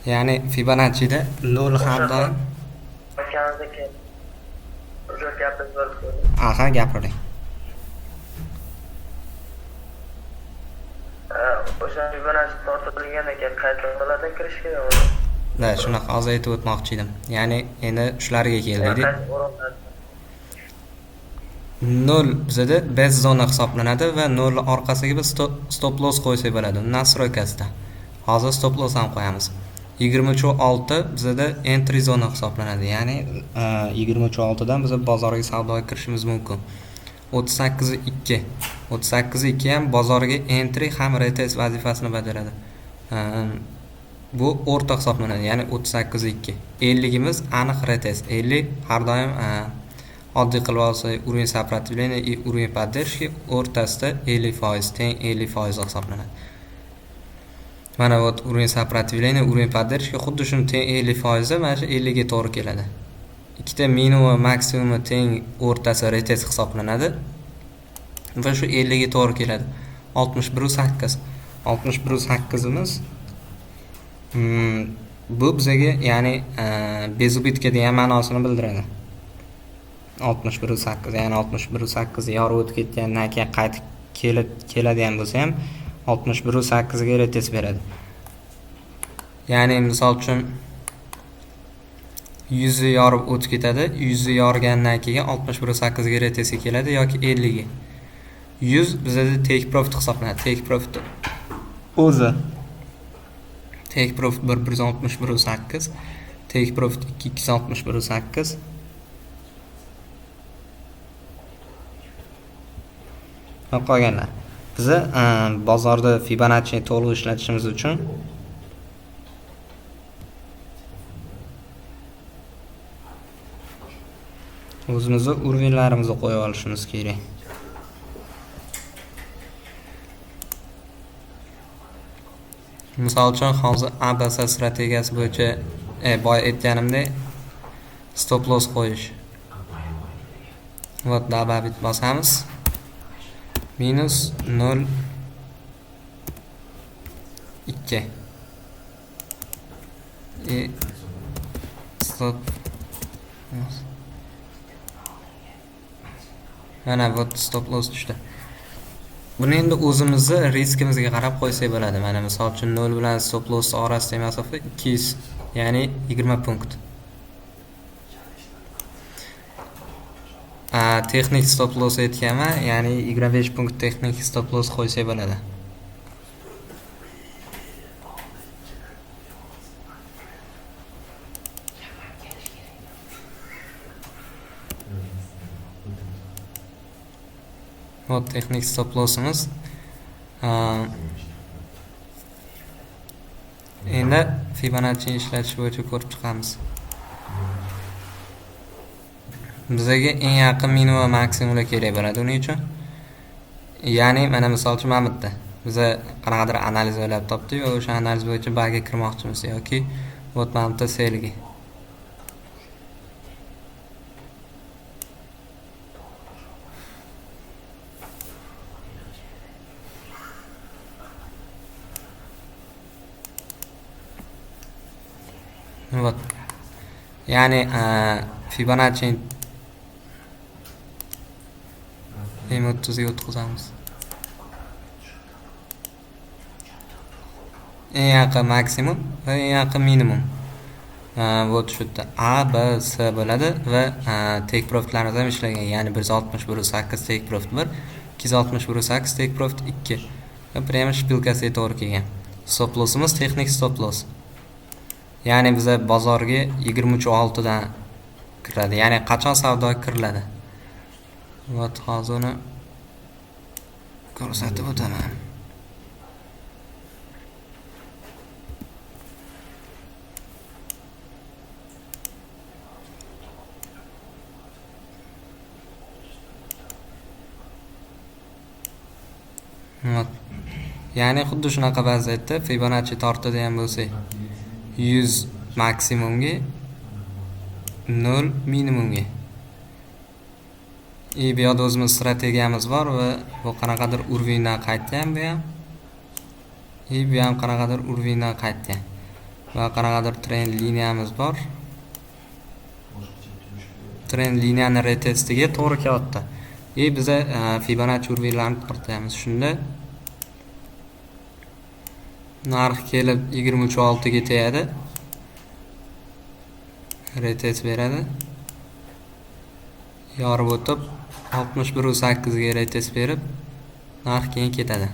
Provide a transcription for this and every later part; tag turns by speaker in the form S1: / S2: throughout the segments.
S1: Ya'ni Fibonacci'da 0 har doim.
S2: Akamizniki uzr gapingiz bo'lib qo'ydi.
S1: Aha, gapiring.
S2: O'sha Fibonacci tortilgandan keyin qayta qiladi kirish kerakmi?
S1: Da, shunaqa hozir aytib o'tmoqchi edim. Ya'ni endi shularga keldik. 0 bizada base zona hisoblanadi va 0 orqasiga biz stop loss qo'ysak bo'ladi. Nastroykasida. Hozir stop loss ham qo'yamiz. 23.6 bizada entry zona hisoblanadi. Ya'ni 23.6 dan biz bozorga savdoga kirishimiz mumkin. 38.2. 38.2 ham bozorga entry ham retest vazifasini bajaradi. Bu o'rta hisoblanadi. Ya'ni 38.2. 50 gimiz aniq retest. 50 har doim oddiy qilib olsak, уровень сопротивления и уровень поддержки o'rtasida 50%, teng 50% hisoblanadi. Mana bu уровень сопротивления, уровень поддержки xuddi shuni teng 50% mana shu 50 ga to'g'ri keladi. Ikkita minimum va maksimumi teng o'rtasi retest hisoblanadi. Va shu 50 ga to'g'ri keladi. 61.8. 61.8 imiz bu bizaga ya'ni bezubitka degan ma'nosini bildiradi. 61.8 ya'ni 61.8 yorib o'tib ketgandan keyin qaytib keladigan bo'lsa ham 61.8 ga retest beradi. Ya'ni misol uchun 100 ni yorib o'tib ketadi. 100 ni yorgandan keyin 61.8 ga retestga keladi yoki 50 ga. 100 bizda take profit hisoblanadi. Take profit o'zi take profit 161.8, take profit 261.8. Qolganlar. Biz bozorda Fibonacci to'liq ishlatishimiz uchun o'zimizni уровеньlarimizni qo'yib olishimiz kerak. Misol uchun hozir ABC strategiyasi bo'yicha boya aytganimdek stop loss qo'yish. Вот добавить bosamiz. Minus 0 2 stop mana bu stop loss tushdi. Buni endi o'zimizni riskimizga qarab qo'ysak bo'ladi. Mana misol uchun 0 bilan stop loss orasidagi masofa 200, ya'ni 20 punkt. Texnik stop loss aytganman, ya'ni 25 punkt texnik stop loss qo'ysak bo'ladi. Bu texnik stop lossimiz. Endi Fibonacci ishlatish bo'yicha ko'rib chiqamiz. Bizga eng yaqin minimum va maksimumlar kerak bo'ladi uning uchun. Ya'ni mana misol uchun mana bitta biz qanaqadir analiz o'ylab topdik va o'sha analiz bo'yicha bagga kirmoqchimiz yoki вот mana bitta selga. Вот. Ya'ni Fibonacci 30 ga o'tkazamiz. Eng yaqin maksimum va eng yaqin minimum. Bu tushdi. A, B, C bo'ladi va take profitlarimiz ham ishlagan. Ya'ni 161.8 take profit 1, 261.8 take profit 2. Va prema shpilkasiga to'g'ri kelgan. Stop lossimiz texnik stop loss. Ya'ni biz bozorga 23.6 dan kiradi. Ya'ni qachon savdoga kiriladi? Вот hozir uni ko'rsatib o'taman. Ya'ni xuddi shunaqa vaziyatda Fibonacci tortadigan bo'lsak 100 maksimumga 0 minimumga. Bu yerda o'zimiz strategiyamiz bor va bu qanaqadir urovingdan qaytgan bu ham. Bu ham qanaqadir urovingdan qaytgan. va qanaqadir trend liniyamiz bor. Trend liniyani retestiga to'g'ri kelyapti. Biza Fibonacci urg'uylarni tortamiz. Shunda narx kelib 23.6 ga tegadi. Retest beradi. Yorib o'tib 61.8 ga retest berib narx keyin ketadi.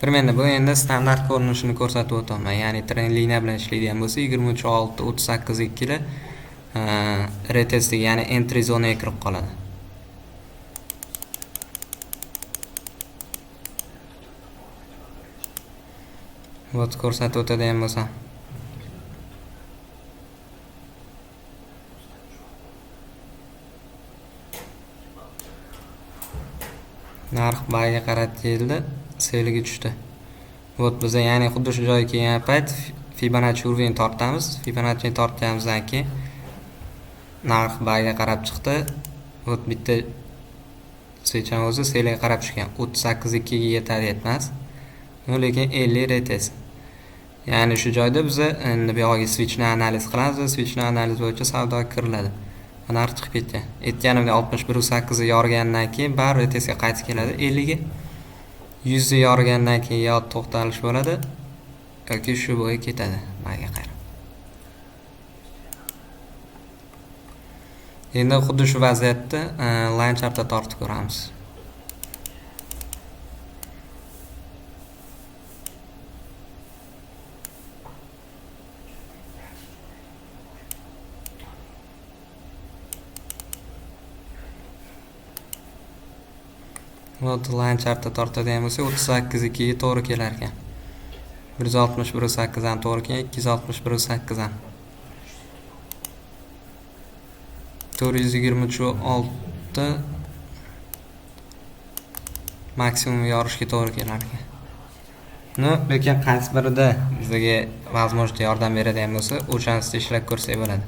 S1: Примерно bu endi standart ko'rinishini ko'rsatib o'taman. Ya'ni trend liniya bilan ishlaydigan bo'lsa 23.6-38.2 ga retestiga, ya'ni entry zonaga kirib qoladi. Вот ko'rsatib o'tadigan bo'lsam. Narx bayga qarab keldi, seliga tushdi. Вот biz ya'ni xuddi shu joyga kelgan payt Fibonacci urg'uyini tortamiz. Fibonacci'ni tortganimizdan keyin narx bayga qarab chiqdi. Вот bitta switchning o'zi seliga qarab tushgan. 38.2 ga yetadi yetmas. Lekin 50 retest. Ya'ni shu joyda biz endi bu yoqqa switchni analiz qilamiz. Switchni analiz bo'yicha savdoga kiriladi. Narx chiqib ketgan. Aytganimdek 61.8 ga yorgandan keyin bar retestga qaytib keladi 50 ga. 100 ga yorgandan keyin yo to'xtalish bo'ladi yoki shu bo'yi ketadi bayga qarab. Endi xuddi shu vaziyatda line chartda tortib ko'ramiz. Вот line chartda tortadigan bo'lsa 38.2 ga to'g'ri kelar ekan. 161.8 ham to'g'ri kelgan, 261.8 ham. 423.6 maksimum yorishga to'g'ri kelar ekan. Lekin qaysi birida bizga возможно yordam beradigan bo'lsa, o'shanisida ishlab ko'rsak bo'ladi.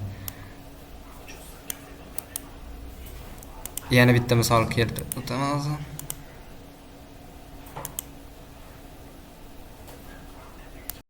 S1: Yana bitta misol keltirib o'taman hozir.